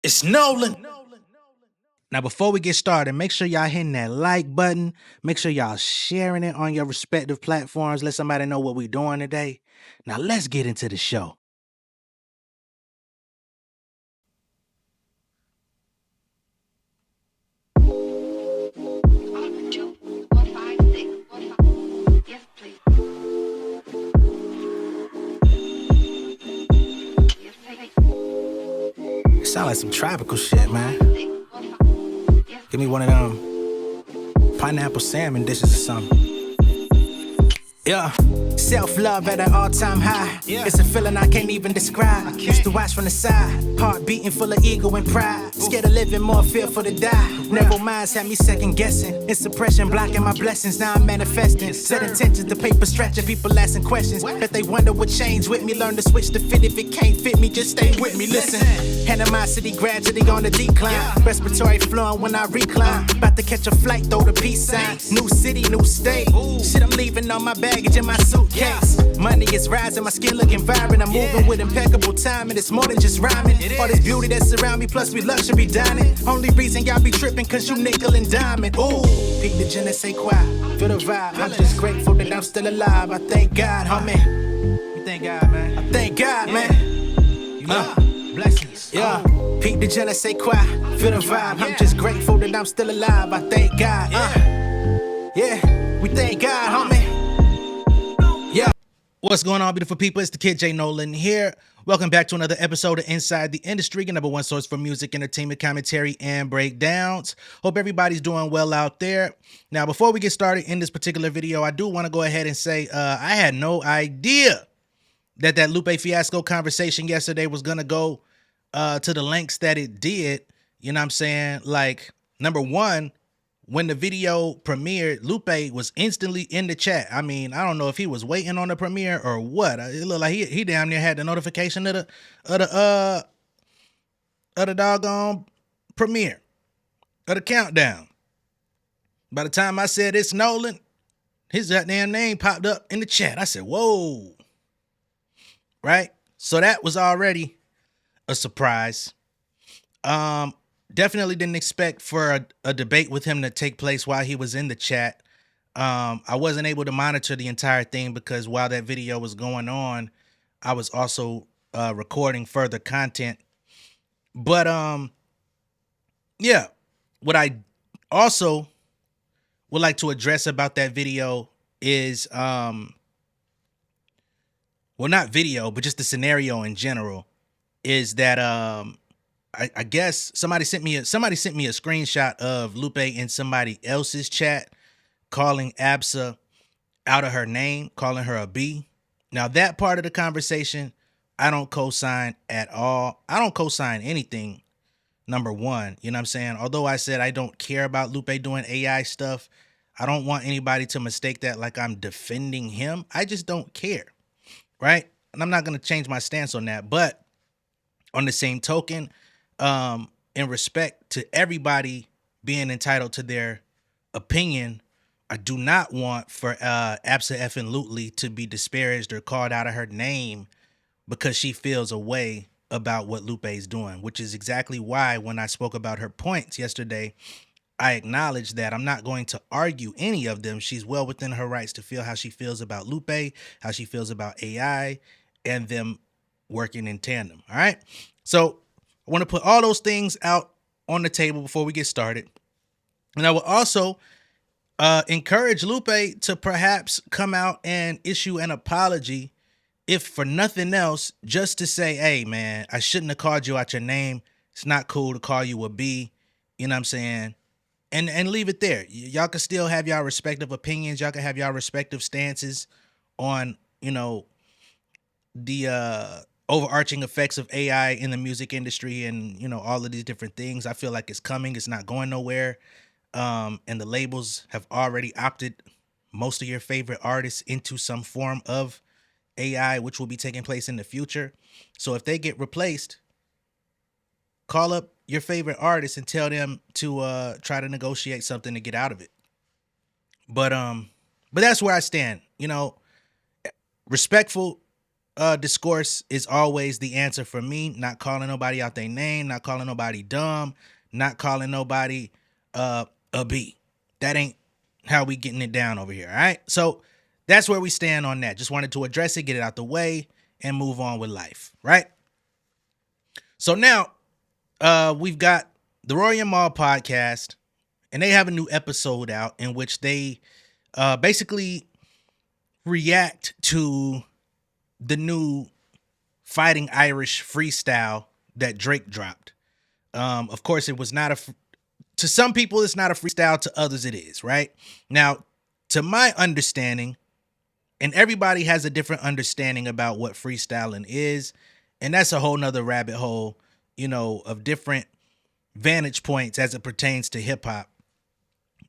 It's Nolan. Now, before we get started, make sure y'all hitting that like button. Make sure y'all sharing it on your respective platforms. Let somebody know what we're doing today. Now, let's get into the show. Yes, please. It sound like some tropical shit, man. Give me one of them pineapple salmon dishes or something. Yeah. Self-love at an all-time high. It's a feeling I can't even describe. Used to watch from the side, heart beating full of ego and pride. Scared of living, more fearful to die. Narrow minds had me second guessing. In suppression, blocking my blessings. Now I'm manifesting. Set intentions, the paper stretching. People asking questions. Bet they wonder what changed with me. Learn to switch to fit if it can't fit me. Just stay with me. Listen. Animosity gradually on the decline. Respiratory flowing when I recline. About to catch a flight, throw the peace sign. New city, new state. Shit, I'm leaving all my baggage in my suitcase. Money is rising, my skin looking vibrant. I'm moving with impeccable timing. It's more than just rhyming. All this beauty that surround me, plus we luxury dining. Only reason y'all be tripping, cause you nickel and diamond. Ooh, peak the je ne sais quoi. Feel the vibe. I'm just grateful that I'm still alive. I thank God, homie. You thank God, man. I thank God, man. You know, blessings. Yeah, peak the je ne sais quoi. Feel the vibe. I'm just grateful that I'm still alive. I thank God. Yeah, we thank God, homie. Yeah. What's going on, beautiful people? It's the kid J Nolan here. Welcome back to another episode of Inside the Industry, your number one source for music, entertainment, commentary, and breakdowns. Hope everybody's doing well out there. Now, before we get started in this particular video, I do want to go ahead and say I had no idea that Lupe Fiasco conversation yesterday was going to go to the lengths that it did. You know what I'm saying? Like, number one, when the video premiered, Lupe was instantly in the chat. I mean, I don't know if he was waiting on the premiere or what. It looked like he damn near had the notification of the doggone premiere, of the countdown. By the time I said it's Nolan, his goddamn name popped up in the chat. I said, whoa. Right? So that was already a surprise. Definitely didn't expect for a debate with him to take place while he was in the chat. I wasn't able to monitor the entire thing because while that video was going on, I was also recording further content. But yeah, what I also would like to address about that video is well, not video, but just the scenario in general is that I guess somebody sent me a screenshot of Lupe in somebody else's chat calling Absa out of her name, calling her a B. Now that part of the conversation, I don't co-sign at all. I don't co-sign anything, number one. You know what I'm saying? Although I said I don't care about Lupe doing AI stuff, I don't want anybody to mistake that like I'm defending him. I just don't care, right? And I'm not going to change my stance on that. But on the same token, in respect to everybody being entitled to their opinion, I do not want for Absa effing Lutely to be disparaged or called out of her name because she feels a way about what Lupe is doing, which is exactly why when I spoke about her points yesterday, I acknowledged that I'm not going to argue any of them. She's well within her rights to feel how she feels about Lupe, how she feels about AI, and them working in tandem. All right. So I want to put all those things out on the table before we get started. And I will also encourage Lupe to perhaps come out and issue an apology, if for nothing else, just to say, hey, man, I shouldn't have called you out your name. It's not cool to call you a B. You know what I'm saying? And leave it there. Y'all can still have y'all respective opinions. Y'all can have y'all respective stances on, you know, the overarching effects of AI in the music industry and, you know, all of these different things. I feel like it's coming. It's not going nowhere. And the labels have already opted most of your favorite artists into some form of AI, which will be taking place in the future. So if they get replaced, call up your favorite artists and tell them to try to negotiate something to get out of it. But that's where I stand. You know, respectful discourse is always the answer for me. Not calling nobody out their name, not calling nobody dumb, not calling nobody a B. That ain't how we getting it down over here. All right. So that's where we stand on that. Just wanted to address it, get it out the way, and move on with life. Right. So now we've got the Roy and Maul podcast, and they have a new episode out in which they basically react to the new Fighting Irish freestyle that Drake dropped. Of course, it was not to some people, it's not a freestyle. To others, it is, right? Now, to my understanding, and everybody has a different understanding about what freestyling is, and that's a whole nother rabbit hole, of different vantage points as it pertains to hip hop,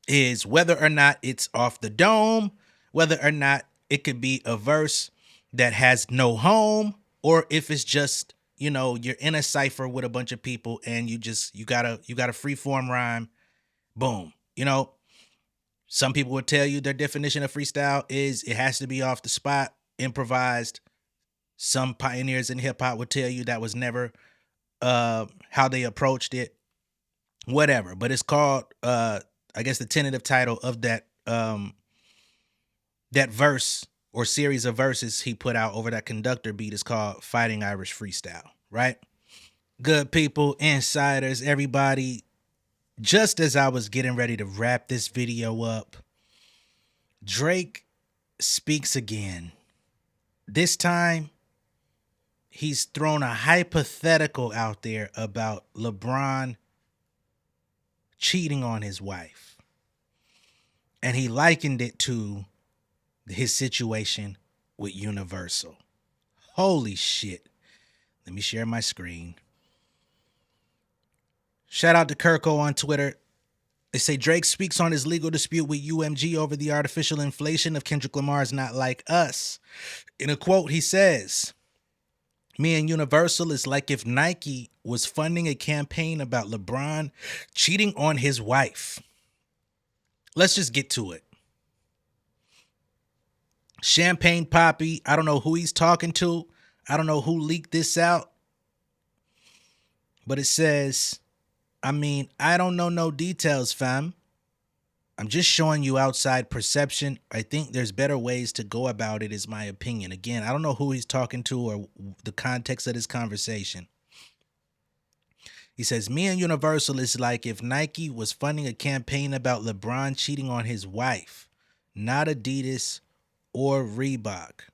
is whether or not it's off the dome, whether or not it could be a verse that has no home, or if it's just, you're in a cipher with a bunch of people and you got a free form rhyme, boom. Some people would tell you their definition of freestyle is it has to be off the spot, improvised. Some pioneers in hip hop would tell you that was never how they approached it, whatever. But it's called, I guess the tentative title of that that verse or series of verses he put out over that conductor beat is called Fighting Irish Freestyle, right? Good people, insiders, everybody. Just as I was getting ready to wrap this video up, Drake speaks again. This time, he's thrown a hypothetical out there about LeBron cheating on his wife. And he likened it to his situation with Universal. Holy shit. Let me share my screen. Shout out to Kirko on Twitter. They say Drake speaks on his legal dispute with UMG over the artificial inflation of Kendrick Lamar's Not Like Us. In a quote, he says, "Me and Universal is like if Nike was funding a campaign about LeBron cheating on his wife." Let's just get to it. Champagne Poppy, I don't know who he's talking to. I don't know who leaked this out. But it says, I don't know no details, fam. I'm just showing you outside perception. I think there's better ways to go about it, is my opinion. Again, I don't know who he's talking to or the context of this conversation. He says, "Me and Universal is like if Nike was funding a campaign about LeBron cheating on his wife, not Adidas or Reebok.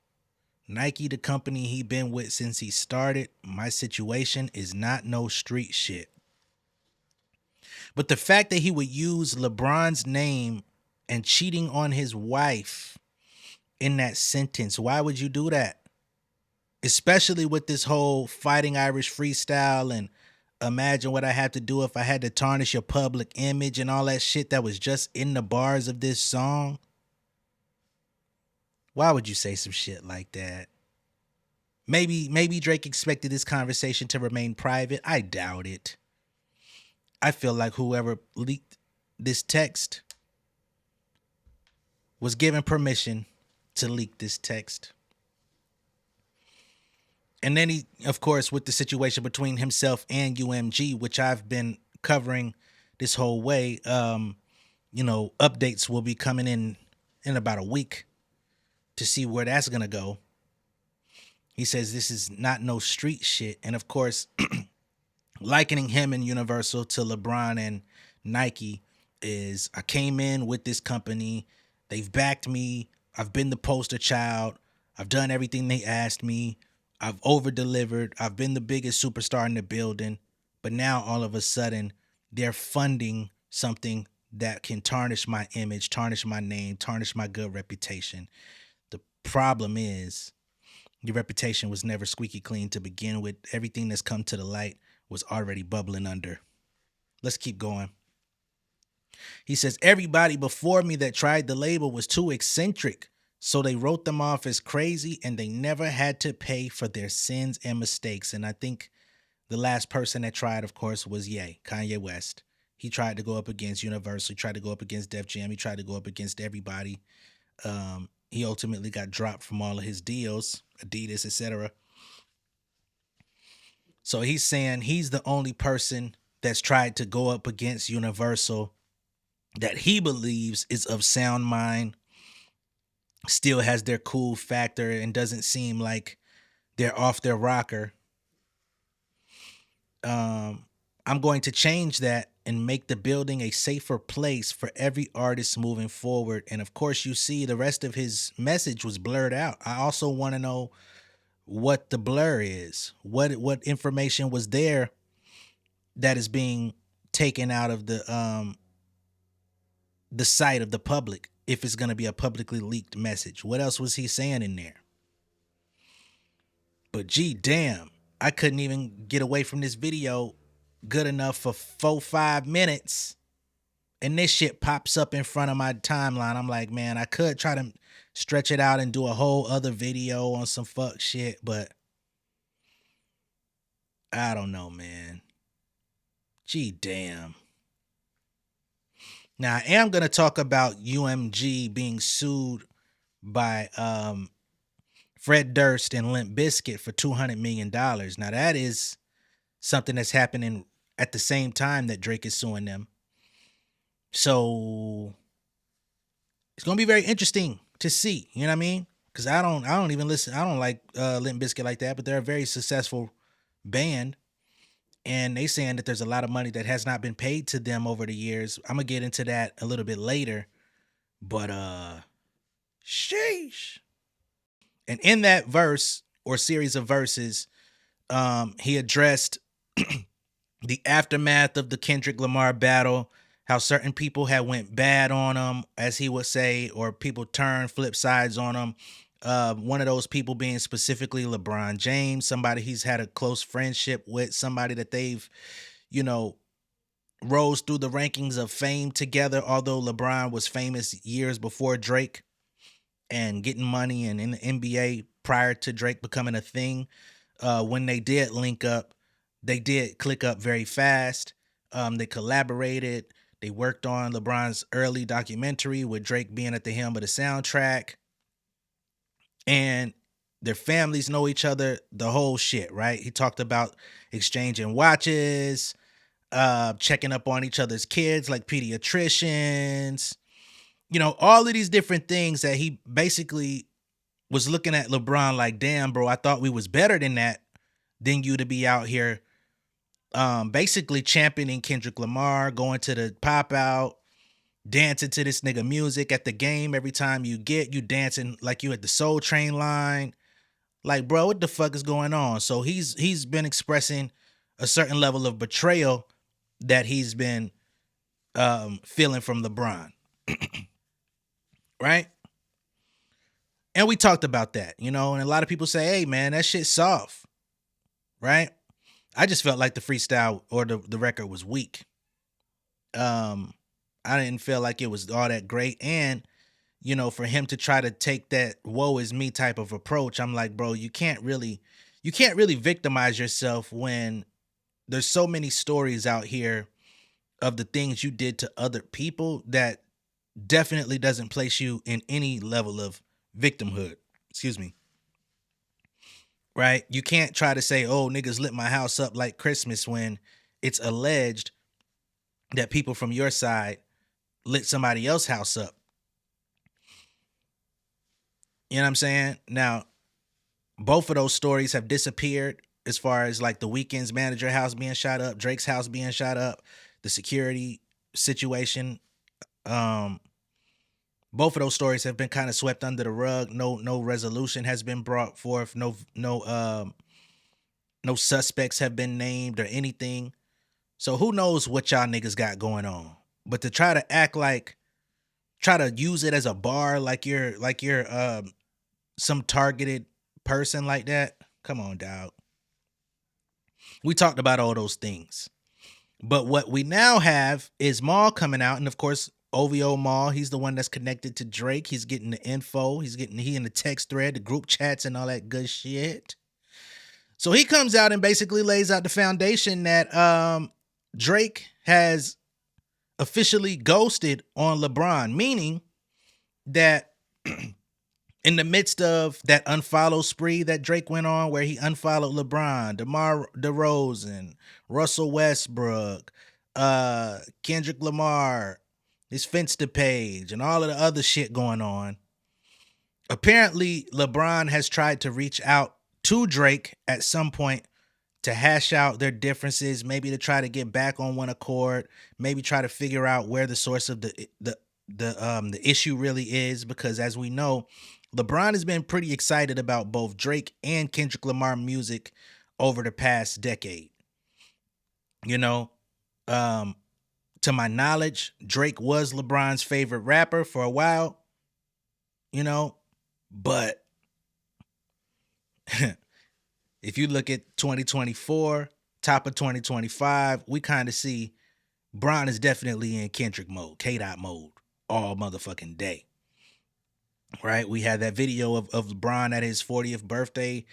Nike, the company he been with since he started. My situation is not no street shit." But the fact that he would use LeBron's name and cheating on his wife in that sentence, why would you do that? Especially with this whole Fighting Irish freestyle and imagine what I have to do if I had to tarnish your public image and all that shit that was just in the bars of this song. Why would you say some shit like that? Maybe Drake expected this conversation to remain private. I doubt it. I feel like whoever leaked this text was given permission to leak this text. And then he, of course, with the situation between himself and UMG, which I've been covering this whole way, updates will be coming in about a week to see where that's going to go. He says this is not no street shit. And of course, likening him and Universal to LeBron and Nike is, I came in with this company. They've backed me. I've been the poster child. I've done everything they asked me. I've over-delivered. I've been the biggest superstar in the building. But now all of a sudden, they're funding something that can tarnish my image, tarnish my name, tarnish my good reputation. The problem is your reputation was never squeaky clean to begin with. Everything that's come to the light was already bubbling under. Let's keep going. He says, "Everybody before me that tried the label was too eccentric, so they wrote them off as crazy and they never had to pay for their sins and mistakes." And I think the last person that tried, of course, was Kanye West. He tried to go up against Universal. He tried to go up against Def Jam. He tried to go up against everybody. he ultimately got dropped from all of his deals, Adidas, etc. So he's saying he's the only person that's tried to go up against Universal that he believes is of sound mind, still has their cool factor, and doesn't seem like they're off their rocker. I'm going to change that and make the building a safer place for every artist moving forward. And of course, you see the rest of his message was blurred out. I also want to know what the blur is. What information was there that is being taken out of the sight of the public if it's going to be a publicly leaked message. What else was he saying in there? But gee damn, I couldn't even get away from this video good enough for 4-5 minutes, and this shit pops up in front of my timeline. I'm like, man, I could try to stretch it out and do a whole other video on some fuck shit, but I don't know, man. Gee damn. Now I am gonna talk about UMG being sued by Fred Durst and Limp Bizkit for $200 million. Now that is something that's happening at the same time that Drake is suing them. So it's gonna be very interesting to see. You know what I mean? Because I don't even listen. I don't like Limp Bizkit like that, but they're a very successful band, and they saying that there's a lot of money that has not been paid to them over the years. I'm gonna get into that a little bit later, but sheesh. And in that verse or series of verses, he addressed the aftermath of the Kendrick Lamar battle, how certain people had went bad on him, as he would say, or people turned flip sides on him. One of those people being specifically LeBron James, somebody he's had a close friendship with, somebody that they've, you know, rose through the rankings of fame together, although LeBron was famous years before Drake and getting money and in the NBA prior to Drake becoming a thing. When they did link up, they did click up very fast. They collaborated. They worked on LeBron's early documentary with Drake being at the helm of the soundtrack. And their families know each other, the whole shit, right? He talked about exchanging watches, checking up on each other's kids like pediatricians, you know, all of these different things that he basically was looking at LeBron like, damn, bro, I thought we was better than that, than you to be out here basically championing Kendrick Lamar, going to the pop out, dancing to this nigga music at the game. Every time you dancing like you at the Soul Train line. Like, bro, what the fuck is going on? So he's been expressing a certain level of betrayal that he's been feeling from LeBron. Right? And we talked about that, you know, and a lot of people say, hey man, that shit's soft. Right? I just felt like the freestyle or the record was weak. I didn't feel like it was all that great. And, you know, for him to try to take that woe is me type of approach, I'm like, bro, you can't really victimize yourself when there's so many stories out here of the things you did to other people that definitely doesn't place you in any level of victimhood. Excuse me. Right? You can't try to say, oh, niggas lit my house up like Christmas when it's alleged that people from your side lit somebody else's house up. You know what I'm saying? Now, both of those stories have disappeared as far as like the Weeknd's manager house being shot up, Drake's house being shot up, the security situation. Both of those stories have been kind of swept under the rug. No resolution has been brought forth. No suspects have been named or anything. So who knows what y'all niggas got going on? But to try to use it as a bar like you're some targeted person like that. Come on, dog. We talked about all those things. But what we now have is Maul coming out, and of course, OVO Maul, he's the one that's connected to Drake. He's getting the info. He in the text thread, the group chats, and all that good shit. So he comes out and basically lays out the foundation that Drake has officially ghosted on LeBron, meaning that in the midst of that unfollow spree that Drake went on, where he unfollowed LeBron, DeMar DeRozan, Russell Westbrook, Kendrick Lamar, his Finsta page, and all of the other shit going on. Apparently, LeBron has tried to reach out to Drake at some point to hash out their differences, maybe to try to get back on one accord, maybe try to figure out where the source of the issue really is, because as we know, LeBron has been pretty excited about both Drake and Kendrick Lamar music over the past decade. You know, to my knowledge, Drake was LeBron's favorite rapper for a while, you know, but if you look at 2024, top of 2025, we kind of see Bron is definitely in Kendrick mode, K-Dot mode, all motherfucking day. Right? We had that video of LeBron at his 40th birthday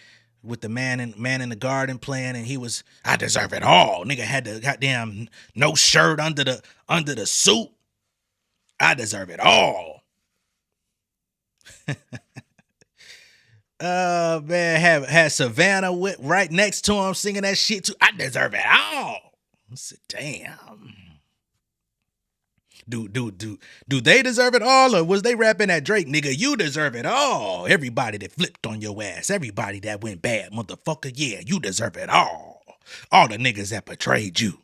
with the man in the garden playing, and he was, I deserve it all. Nigga had the goddamn no shirt under the suit. I deserve it all. Man, had Savannah right next to him singing that shit too. I deserve it all. I said, damn. Do they deserve it all, or was they rapping at Drake? Nigga, you deserve it all. Everybody that flipped on your ass, everybody that went bad, motherfucker, yeah, you deserve it all. All the niggas that betrayed you.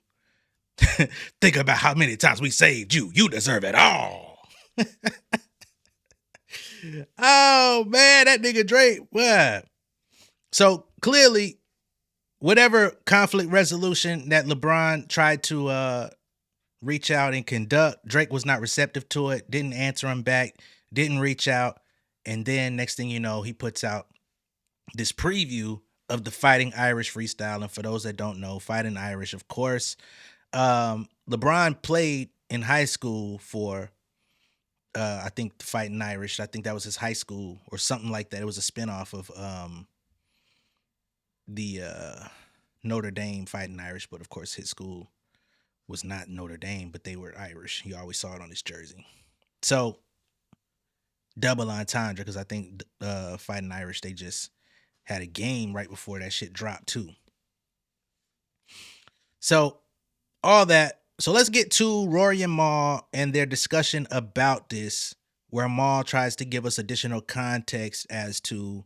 Think about how many times we saved you. You deserve it all. Oh man, that nigga Drake. What? So clearly, whatever conflict resolution that LeBron tried to reach out and conduct, Drake was not receptive to it, didn't answer him back, didn't reach out. And then next thing you know, he puts out this preview of the Fighting Irish freestyle. And for those that don't know, Fighting Irish, of course, LeBron played in high school for, I think, the Fighting Irish. I think that was his high school or something like that. It was a spinoff of the Notre Dame Fighting Irish, but of course his school was not Notre Dame, but they were Irish. You always saw it on his jersey. So double entendre, because I think Fighting Irish, they just had a game right before that shit dropped too. So all that. So let's get to Rory and Mal and their discussion about this, where Mal tries to give us additional context as to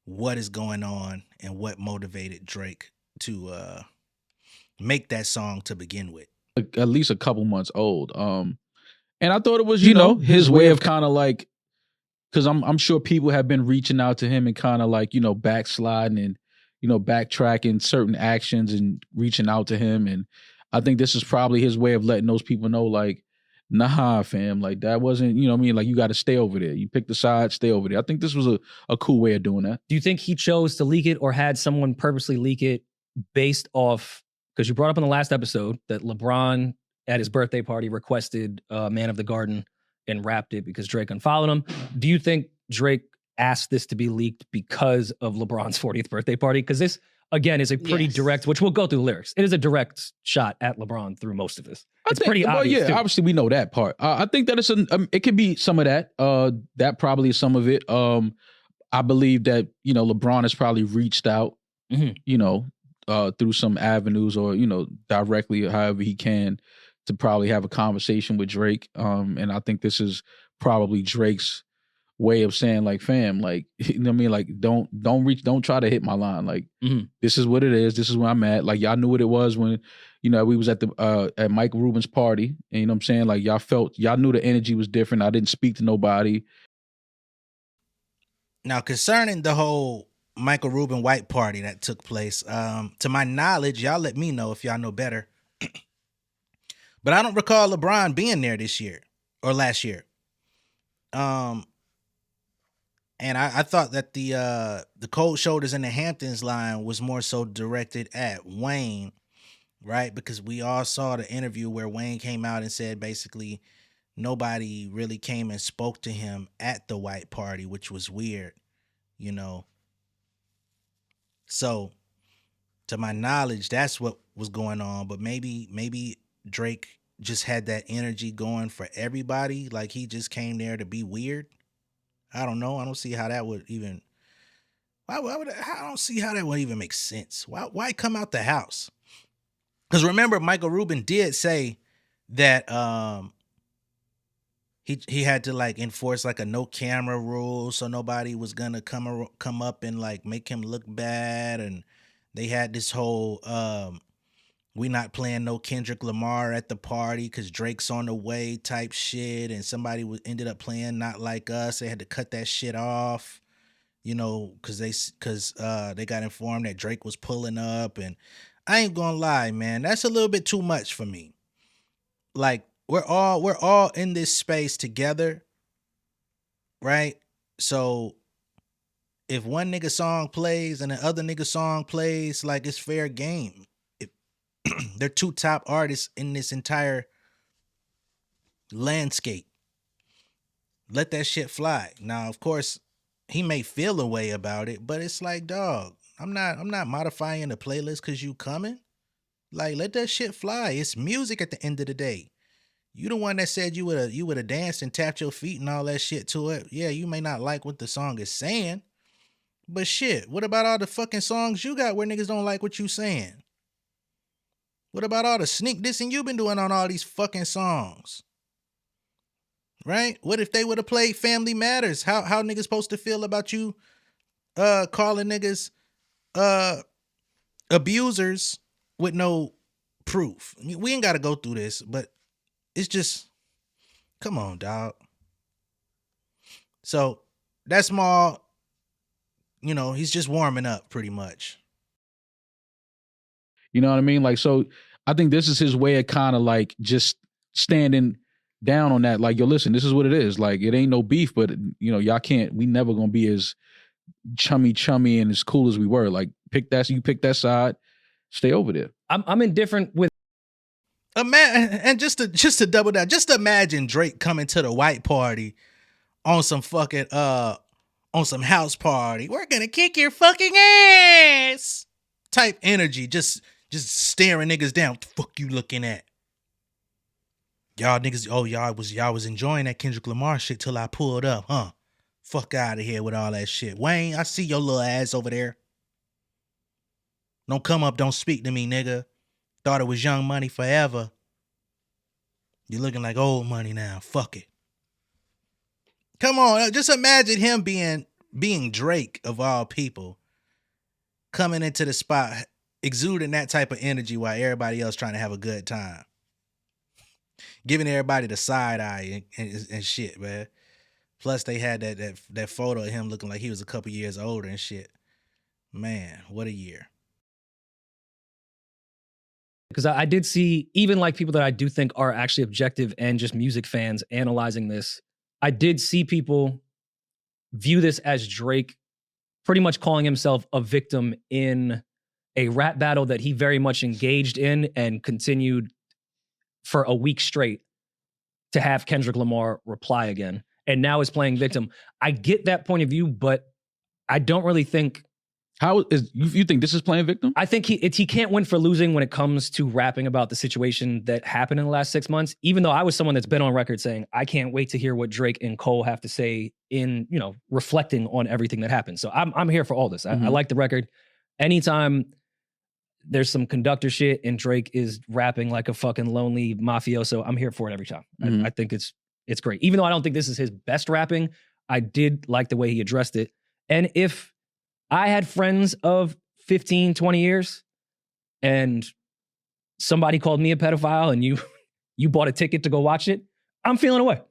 what is going on and what motivated Drake to make that song to begin with. At least a couple months old. And I thought it was, you know, his way of kind of like, because I'm sure people have been reaching out to him and kind of like, you know, backsliding and, you know, backtracking certain actions and reaching out to him. And I think this is probably his way of letting those people know, like, nah, fam, like that wasn't, you know what I mean? Like, you got to stay over there. You pick the side, stay over there. I think this was a cool way of doing that. Do you think he chose to leak it or had someone purposely leak it based off, because you brought up in the last episode that LeBron at his birthday party requested Man of the Garden and rapped it because Drake unfollowed him. Do you think Drake asked this to be leaked because of LeBron's 40th birthday party? Because this, again, is a pretty direct, which we'll go through the lyrics. It is a direct shot at LeBron through most of this. It's pretty obvious. Yeah, obviously we know that part. I think that it's it could be some of that. That probably is some of it. I believe that, you know, LeBron has probably reached out, you know, through some avenues or, you know, directly or however he can to probably have a conversation with Drake. And I think this is probably Drake's way of saying, like, fam, like, you know what I mean? Like, don't try to hit my line. Like, this is what it is. This is where I'm at. Like, y'all knew what it was when, you know, we was at at Mike Rubin's party. And you know what I'm saying? Like, y'all knew the energy was different. I didn't speak to nobody. Now, concerning the whole Michael Rubin white party that took place, to my knowledge, y'all let me know if y'all know better. But I don't recall LeBron being there this year or last year. And I thought that the Cold Shoulders in the Hamptons line was more so directed at Wayne, right? Because we all saw the interview where Wayne came out and said basically nobody really came and spoke to him at the white party, which was weird, you know. So, to my knowledge, that's what was going on. But maybe Drake just had that energy going for everybody. Like he just came there to be weird. I don't know. I don't see how that would even. Why would I don't see how that would even make sense. Why come out the house? Because remember, Michael Rubin did say that he had to like enforce like a no camera rule, so nobody was gonna come up and like make him look bad, and they had this whole we not playing no Kendrick Lamar at the party because Drake's on the way type shit, and somebody ended up playing Not Like Us. They had to cut that shit off, you know, because they got informed that Drake was pulling up, and I ain't gonna lie, man, that's a little bit too much for me. Like we're all in this space together, right? So if one nigga song plays and the other nigga song plays, like it's fair game. If they're two top artists in this entire landscape, let that shit fly. Now, of course, he may feel a way about it, but it's like, dog, I'm not modifying the playlist because you coming. Like, let that shit fly. It's music at the end of the day. You the one that said you would have danced and tapped your feet and all that shit to it. Yeah, you may not like what the song is saying, but shit, what about all the fucking songs you got where niggas don't like what you saying? What about all the sneak dissing you been doing on all these fucking songs? Right? What if they would have played Family Matters? How niggas supposed to feel about you calling niggas abusers with no proof? We ain't got to go through this, but it's just, come on, dog. So that's Small, you know, he's just warming up pretty much. You know what I mean? Like, so I think this is his way of kind of like just standing down on that. Like, yo, listen, this is what it is. Like, it ain't no beef, but you know, y'all can't, we never gonna be as chummy and as cool as we were. Like, you pick that side, stay over there. I'm indifferent with. And just to double down, just imagine Drake coming to the white party on some fucking on some house party. We're gonna kick your fucking ass type energy, just staring niggas down. What the fuck you looking at? Y'all niggas, oh y'all was enjoying that Kendrick Lamar shit till I pulled up, huh? Fuck out of here with all that shit. Wayne, I see your little ass over there. Don't come up, don't speak to me, nigga. Thought it was Young Money forever. You're looking like old money now. Fuck it. Come on, just imagine him being Drake of all people, coming into the spot, exuding that type of energy while everybody else trying to have a good time, giving everybody the side eye and shit, man. Plus, they had that photo of him looking like he was a couple years older and shit. Man, what a year. Because I did see, even like people that I do think are actually objective and just music fans analyzing this, I did see people view this as Drake pretty much calling himself a victim in a rap battle that he very much engaged in and continued for a week straight to have Kendrick Lamar reply again. And now is playing victim. I get that point of view, but I don't really think. How is you think this is playing victim? I think he can't win for losing when it comes to rapping about the situation that happened in the last 6 months. Even though I was someone that's been on record saying I can't wait to hear what Drake and Cole have to say in, you know, reflecting on everything that happened. So I'm here for all this. I like the record. Anytime there's some conductor shit and Drake is rapping like a fucking lonely mafioso, I'm here for it every time. I think it's great. Even though I don't think this is his best rapping, I did like the way he addressed it. And if I had friends of 15, 20 years and somebody called me a pedophile and you bought a ticket to go watch it, I'm feeling away.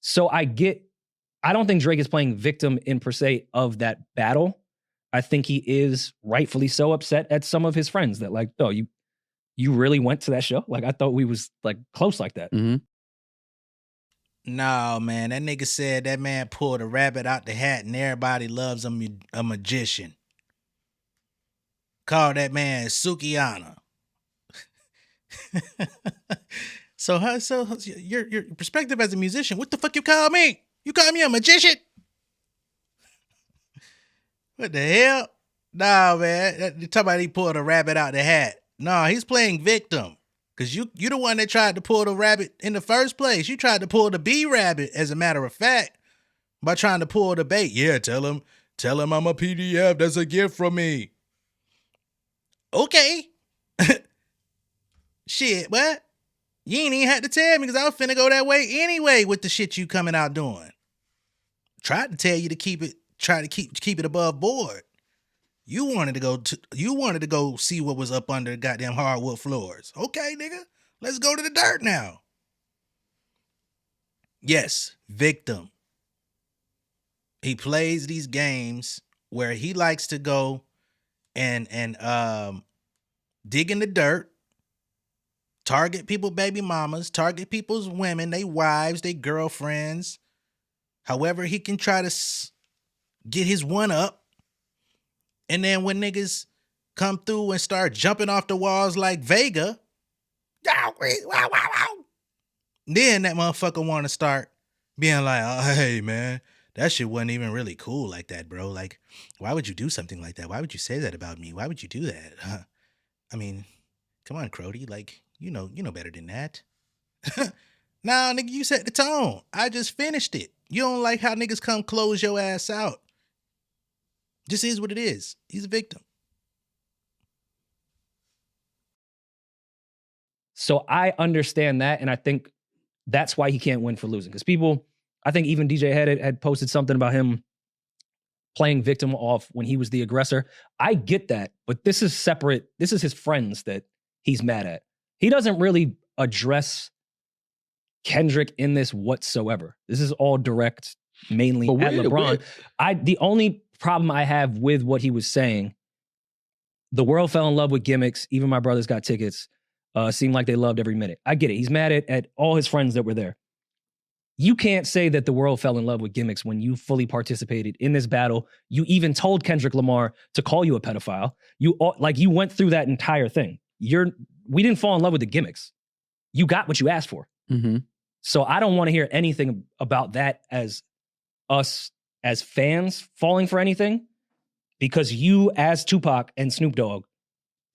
So I don't think Drake is playing victim in per se of that battle. I think he is rightfully so upset at some of his friends that like, oh, you really went to that show? Like, I thought we was like close like that. No, man, that nigga said that man pulled a rabbit out the hat and everybody loves a magician. Call that man Sukiyana. So your perspective as a musician, what the fuck you call me? You call me a magician? What the hell? Nah, man. You talking about he pulled a rabbit out the hat. Nah, he's playing victim. Because you the one that tried to pull the rabbit in the first place. You tried to pull the bee rabbit, as a matter of fact. by trying to pull the bait. Yeah, tell him I'm a PDF. That's a gift from me. Okay. Shit, what? You ain't even had to tell me because I was finna go that way anyway with the shit you coming out doing. Tried to tell you to keep it above board. You wanted to go see what was up under the goddamn hardwood floors. Okay, nigga. Let's go to the dirt now. Yes, victim. He plays these games where he likes to go and dig in the dirt, target people, baby mamas, target people's women, they wives, they girlfriends. However, he can try to get his one up. And then when niggas come through and start jumping off the walls like Vega, then that motherfucker want to start being like, oh, hey, man, that shit wasn't even really cool like that, bro. Like, why would you do something like that? Why would you say that about me? Why would you do that? I mean, come on, Crody. Like, you know better than that. Nah, nigga, you set the tone. I just finished it. You don't like how niggas come close your ass out. Just is what it is. He's a victim. So I understand that, and I think that's why he can't win for losing. Because people, I think even DJ had posted something about him playing victim off when he was the aggressor. I get that, but this is separate. This is his friends that he's mad at. He doesn't really address Kendrick in this whatsoever. This is all direct, mainly at LeBron. The only problem I have with what he was saying, the world fell in love with gimmicks. Even my brothers got tickets. Seemed like they loved every minute. I get it. He's mad at all his friends that were there. You can't say that the world fell in love with gimmicks when you fully participated in this battle. You even told Kendrick Lamar to call you a pedophile. You went through that entire thing. We didn't fall in love with the gimmicks. You got what you asked for. Mm-hmm. So I don't want to hear anything about that as us as fans falling for anything, because you as Tupac and Snoop Dogg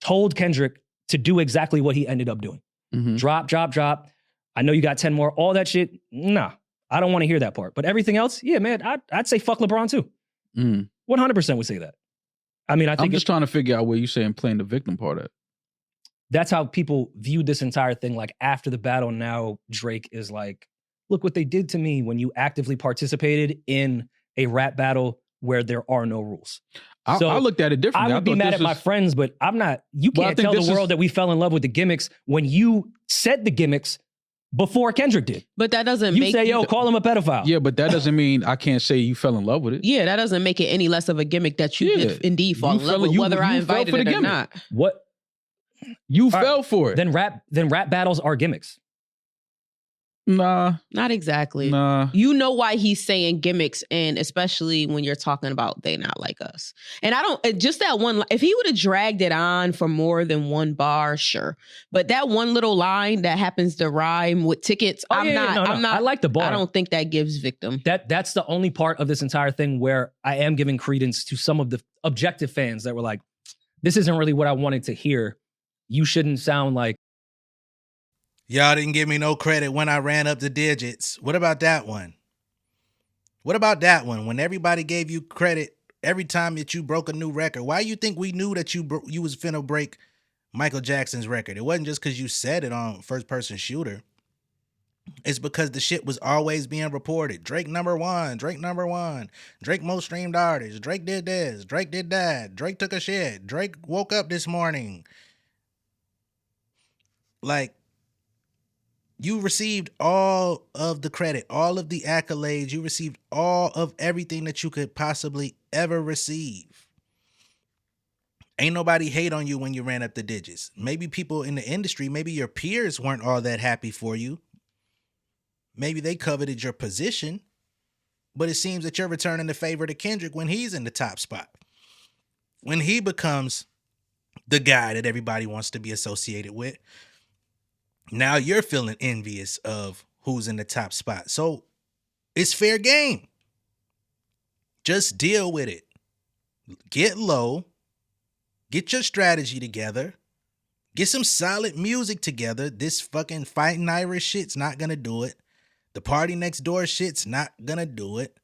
told Kendrick to do exactly what he ended up doing. Mm-hmm. Drop. I know you got 10 more. All that shit, nah. I don't want to hear that part. But everything else, yeah, man, I'd say fuck LeBron too. 100% would say that. I mean, I'm just trying to figure out where you saying playing the victim part at. That's how people viewed this entire thing. Like after the battle, now Drake is like, look what they did to me when you actively participated in a rap battle where there are no rules. I looked at it differently. I would be mad at my friends, but I'm not. You can't tell the world that we fell in love with the gimmicks when you said the gimmicks before Kendrick did. But that doesn't make you say, yo, call him a pedophile. Yeah, but that doesn't mean I can't say you fell in love with it. Yeah, that doesn't make it any less of a gimmick that you did indeed fall in love with, whether I invited it or not. What? You fell for it. Then rap battles are gimmicks. Nah. Not exactly. Nah. You know why he's saying gimmicks, and especially when you're talking about they not like us. And I don't, just that one, if he would have dragged it on for more than one bar, sure. But that one little line that happens to rhyme with tickets, I'm not. I like the bar. I don't think that gives victim. That's the only part of this entire thing where I am giving credence to some of the objective fans that were like, this isn't really what I wanted to hear. You shouldn't sound like, y'all didn't give me no credit when I ran up the digits. What about that one? What about that one? When everybody gave you credit every time that you broke a new record. Why you think we knew that you was finna break Michael Jackson's record? It wasn't just because you said it on First Person Shooter. It's because the shit was always being reported. Drake number one. Drake most streamed artist. Drake did this. Drake did that. Drake took a shit. Drake woke up this morning. Like, you received all of the credit, all of the accolades. You received all of everything that you could possibly ever receive. Ain't nobody hate on you when you ran up the digits. Maybe people in the industry, maybe your peers weren't all that happy for you. Maybe they coveted your position, but it seems that you're returning the favor to Kendrick when he's in the top spot. When he becomes the guy that everybody wants to be associated with. Now you're feeling envious of who's in the top spot. So it's fair game. Just deal with it. Get low. Get your strategy together. Get some solid music together. This fucking Fighting Irish shit's not going to do it. The Party Next Door shit's not going to do it.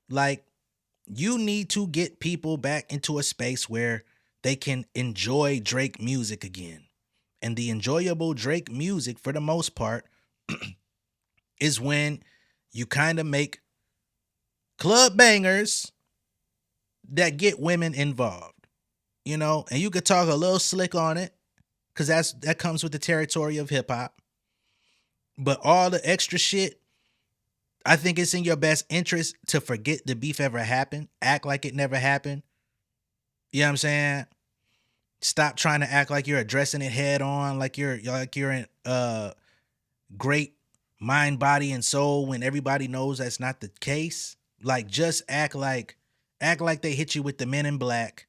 Like, you need to get people back into a space where they can enjoy Drake music again. And the enjoyable Drake music, for the most part, is when you kind of make club bangers that get women involved, you know, and you could talk a little slick on it because that comes with the territory of hip hop. But all the extra shit, I think it's in your best interest to forget the beef ever happened, act like it never happened. You know what I'm saying? Stop trying to act like you're addressing it head on, like you're in great mind, body, and soul when everybody knows that's not the case. Like, just act like they hit you with the Men in Black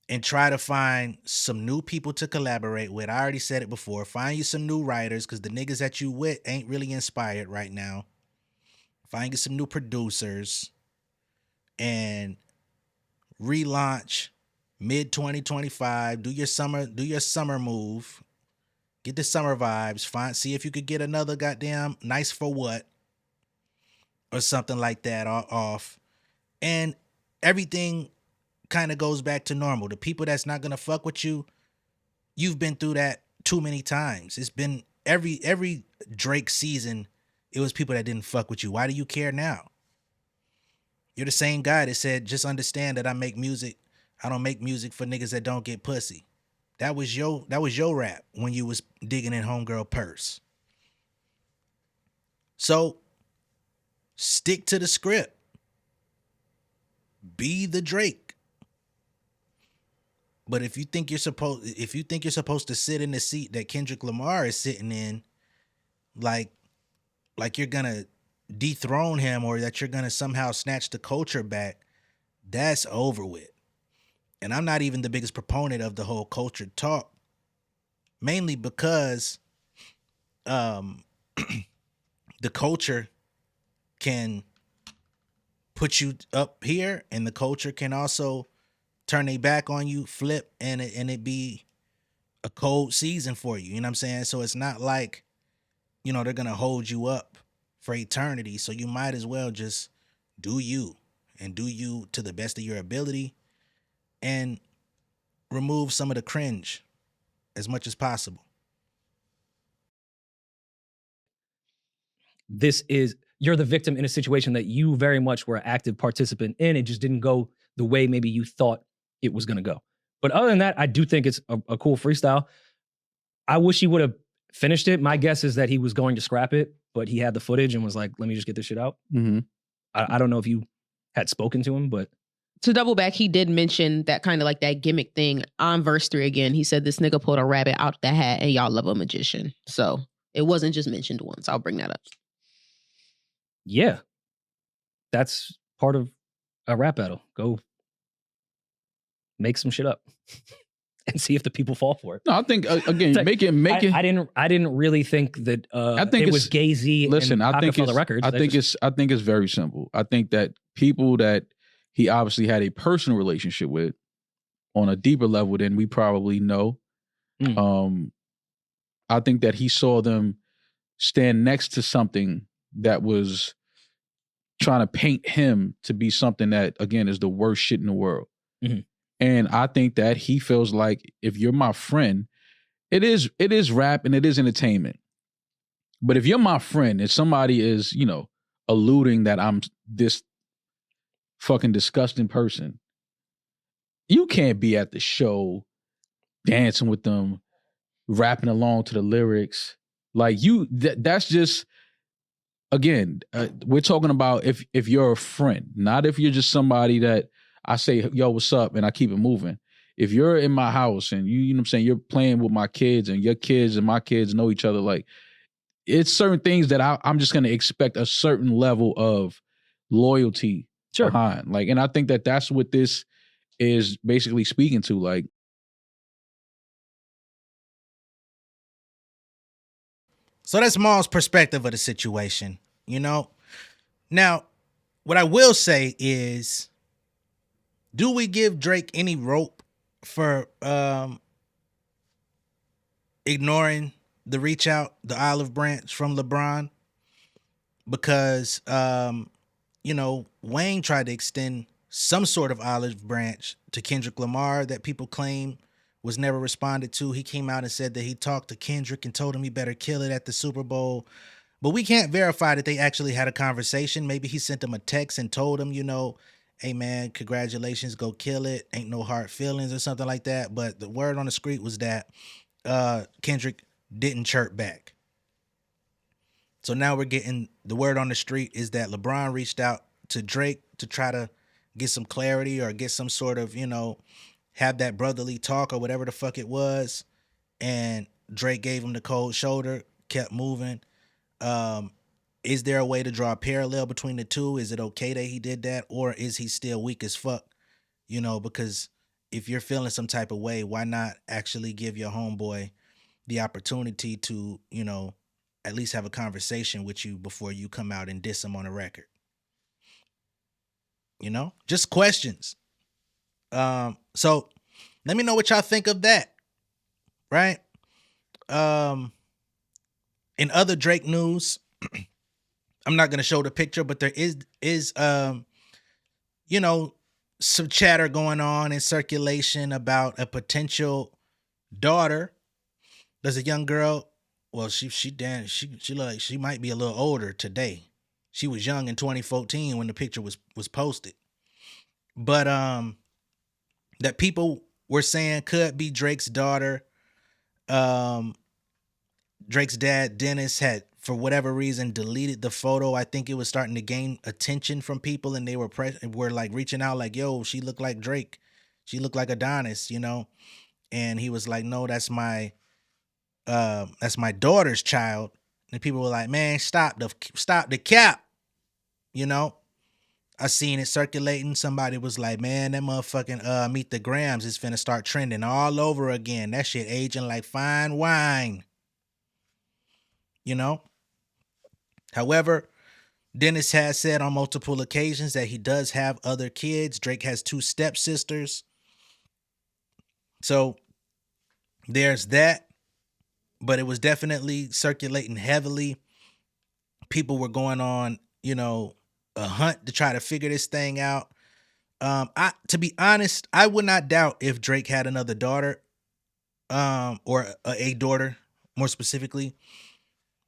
and try to find some new people to collaborate with. I already said it before. Find you some new writers because the niggas that you with ain't really inspired right now. Find you some new producers and relaunch mid 2025. Do your summer move. Get the summer vibes. See if you could get another goddamn Nice for What or something like that off. And everything kind of goes back to normal. The people that's not gonna fuck with you, you've been through that too many times. It's been every Drake season, it was people that didn't fuck with you. Why do you care now? You're the same guy that said, just understand that I don't make music for niggas that don't get pussy. That was your rap when you was digging in homegirl purse. So stick to the script. Be the Drake. But if you think you're supposed to sit in the seat that Kendrick Lamar is sitting in, like you're gonna dethrone him or that you're gonna somehow snatch the culture back, that's over with. And I'm not even the biggest proponent of the whole culture talk, mainly because the culture can put you up here and the culture can also turn their back on you, flip, and it be a cold season for you. You know what I'm saying? So it's not like, you know, they're going to hold you up for eternity. So you might as well just do you and do you to the best of your ability and remove some of the cringe as much as possible. You're the victim in a situation that you very much were an active participant in. It just didn't go the way maybe you thought it was going to go. But other than that, I do think it's a cool freestyle. I wish he would have finished it. My guess is that he was going to scrap it, but he had the footage and was like, let me just get this shit out. Mm-hmm. I don't know if you had spoken to him, but to double back, he did mention that kind of like that gimmick thing on verse 3 again. He said this nigga pulled a rabbit out the hat and y'all love a magician. So it wasn't just mentioned once. I'll bring that up. Yeah, that's part of a rap battle. Go make some shit up and see if the people fall for it. No, I think again, like, make it. I didn't really think that. I think it was Gay-Z. Listen, and I think it's records. I think it's very simple. I think that people that he obviously had a personal relationship with on a deeper level than we probably know. I think that he saw them stand next to something that was trying to paint him to be something that, again, is the worst shit in the world. Mm-hmm. And I think that he feels like, if you're my friend, it is rap and it is entertainment. But if you're my friend and somebody is, you know, alluding that I'm this fucking disgusting person, you can't be at the show dancing with them, rapping along to the lyrics. Like, that's just, again, we're talking about if you're a friend, not if you're just somebody that I say, yo, what's up? And I keep it moving. If you're in my house and you know what I'm saying, you're playing with my kids and your kids and my kids know each other, like, it's certain things that I'm just going to expect a certain level of loyalty behind. Like, and I think that that's what this is basically speaking to. Like, so that's Maul's perspective of the situation, you know? Now, what I will say is, do we give Drake any rope for ignoring the reach out, the olive branch from LeBron? Because Wayne tried to extend some sort of olive branch to Kendrick Lamar that people claim was never responded to. He came out and said that he talked to Kendrick and told him he better kill it at the Super Bowl. But we can't verify that they actually had a conversation. Maybe he sent him a text and told him, hey man, congratulations, go kill it. Ain't no hard feelings or something like that. But the word on the street was that Kendrick didn't chirp back. So now we're getting the word on the street is that LeBron reached out to Drake to try to get some clarity or get some sort of, have that brotherly talk or whatever the fuck it was. And Drake gave him the cold shoulder, kept moving. Is there a way to draw a parallel between the two? Is it okay that he did that? Or is he still weak as fuck? Because if you're feeling some type of way, why not actually give your homeboy the opportunity to, at least have a conversation with you before you come out and diss him on a record? Just questions. So let me know what y'all think of that. Right? In other Drake news, I'm not gonna show the picture, but there is some chatter going on in circulation about a potential daughter. There's a young girl. Well, she look like she might be a little older today. She was young in 2014 when the picture was posted. But that people were saying could be Drake's daughter. Drake's dad, Dennis, had, for whatever reason, deleted the photo. I think it was starting to gain attention from people, and they were like reaching out like, yo, she looked like Drake. She looked like Adonis, And he was like, no, that's my daughter's child. And people were like, man, stop the cap. I seen it circulating. Somebody was like, man, that motherfucking Meet the Grams is finna start trending all over again. That shit aging like fine wine. However, Dennis has said on multiple occasions that he does have other kids. Drake has 2 stepsisters. So there's that. But it was definitely circulating heavily. People were going on, a hunt to try to figure this thing out. To be honest, I would not doubt if Drake had another daughter, or a daughter more specifically.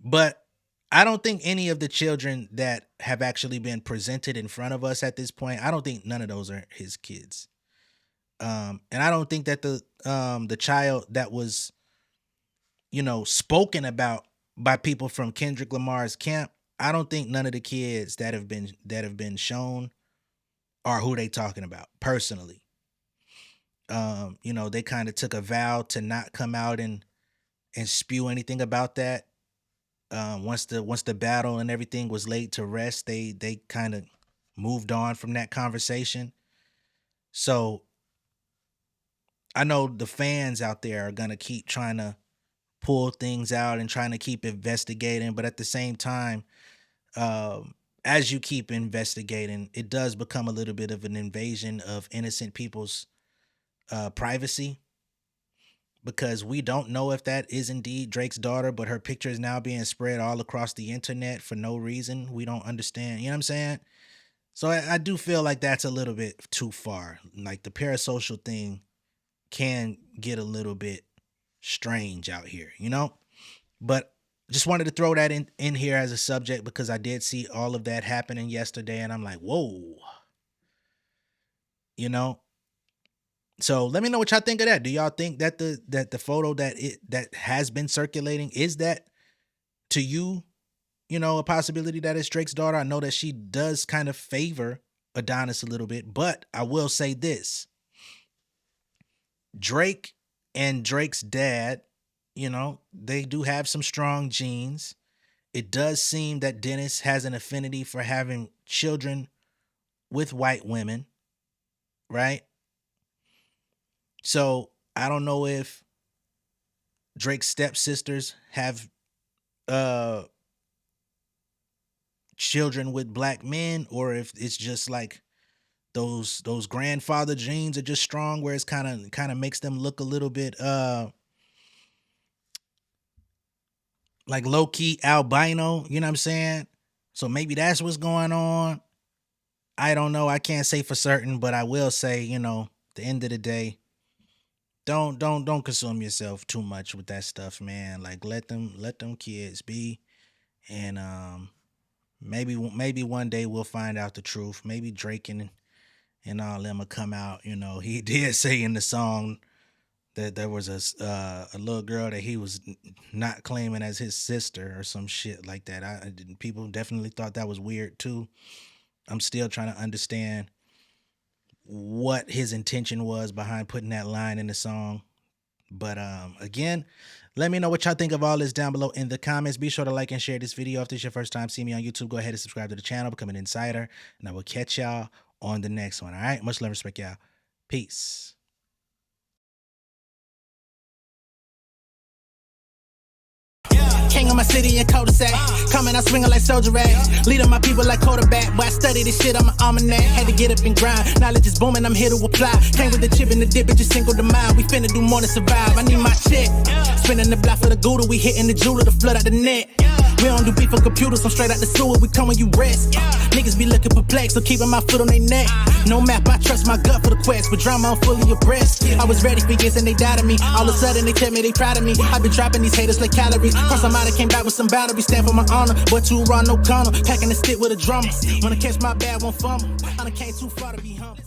But I don't think any of the children that have actually been presented in front of us at this point, I don't think none of those are his kids. And I don't think that the child that was, spoken about by people from Kendrick Lamar's camp, I don't think none of the kids that have been shown are who they talking about personally. They kind of took a vow to not come out and spew anything about that. Once the battle and everything was laid to rest, they kind of moved on from that conversation. So I know the fans out there are gonna keep trying to pull things out and trying to keep investigating, but at the same time, as you keep investigating, it does become a little bit of an invasion of innocent people's privacy. Because we don't know if that is indeed Drake's daughter, but her picture is now being spread all across the internet for no reason. We don't understand. You know what I'm saying? So I do feel like that's a little bit too far. Like the parasocial thing can get a little bit strange out here, But just wanted to throw that in here as a subject because I did see all of that happening yesterday, and I'm like, whoa. So let me know what y'all think of that. Do y'all think that the photo that has been circulating, is that to you, a possibility that it's Drake's daughter? I know that she does kind of favor Adonis a little bit, but I will say this. Drake and Drake's dad, they do have some strong genes. It does seem that Dennis has an affinity for having children with white women, right? So I don't know if Drake's stepsisters have children with black men, or if it's just like those grandfather genes are just strong, where it's kind of makes them look a little bit like low key albino. You know what I'm saying? So maybe that's what's going on. I don't know. I can't say for certain, but I will say, the end of the day, don't consume yourself too much with that stuff, man. Like let them kids be, and maybe one day we'll find out the truth. Maybe Drake and all them will come out. He did say in the song that there was a little girl that he was not claiming as his sister or some shit like that. People definitely thought that was weird too. I'm still trying to understand what his intention was behind putting that line in the song. But again, let me know what y'all think of all this down below in the comments. Be sure to like and share this video. If this is your first time seeing me on YouTube, go ahead and subscribe to the channel, become an insider, and I will catch y'all on the next one. All right? Much love and respect, y'all. Peace. King of my city and cul-de-sac. Coming out swinging like soldier rag. Leading my people like quarterback. But I study this shit, I'm an almanac. Had to get up and grind. Knowledge is booming, I'm here to apply. Came with the chip and the dip, it just single the mind. We finna do more than survive. I need my check. Spinning the block for the Gouda. We hitting the jeweler to flood out the net. We don't do beef for computers, I'm straight out the sewer. We come when you rest. Niggas be looking perplexed, so keeping my foot on their neck. No map, I trust my gut for the quest. But drama, I'm fully abreast. I was ready for years and they doubted me. All of a sudden they tell me they proud of me. I been dropping these haters like calories. Cross some out, came back with some boundaries. Stand for my honor, but too raw, no corner. Packing the stick with a drummer. When I catch my bad, won't fumble. I done came too far to be humble.